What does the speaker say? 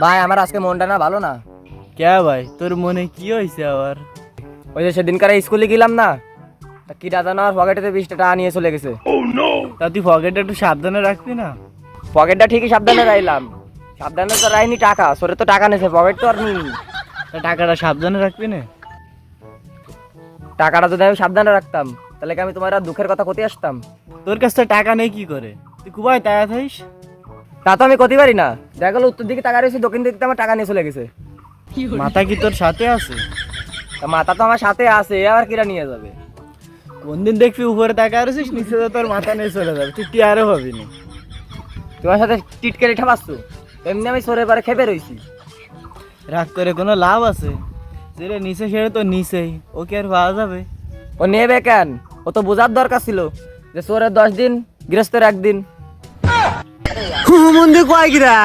ভাই আমার আজকে মনটা না ভালো না। কে ভাই, তোর মনে কি হয়েছে আবার? ওই যে সেদিনকার স্কুলে গেলাম না, তা কি জানো আর পকেটেতে 20 টাকা নিয়ে চলে গেছে। তা তুই পকেটে একটু সাবধানে রাখবি না? পকেটটা ঠিকই সাবধানে রাখলাম, সাবধানে তো রাইনি, টাকা সরে তো টাকা নিয়েছে, পকেট তো আর নিই। তা টাকাটা সাবধানে রাখবি না? টাকাটা যদি আমি সাবধানে রাখতাম তাহলে কি আমি তোমার আর দুঃখের কথা কতে আসতাম? তোর কাছ থেকে টাকা নেই কি করে? তুই কুবাই তাই থাইস। তা তো আমি করতে পারি না। দেখা গেলো উত্তর দিকে টাকা রয়েছে, দক্ষিণ দিকে আমার টাকা নিয়ে চলে গেছে। মাথা কি তোর সাথে আছে? তা মাথা তো আমার সাথে আছে, এ আবার কিরা নিয়ে যাবে? কোন দিন দেখবি উপরে টাকা রয়েছিস, নিচে তো তোর মাথা নিয়ে চলে যাবে, তুই টিয়ারও হবি না। তোমার সাথে টিটকে রেখা পাচ্ছ, এমনি আমি সরে পারে খেপে রয়েছি। রাগ করে কোনো লাভ আছে? যেটা নিচে সেটা তো নিচেই, ও কি আর পাওয়া যাবে? ও নেবে কেন? ও তো বোঝার দরকার ছিল যে চোরের 10 দিন, গৃহস্থের 1 দিন। মন্দির কয় কিরা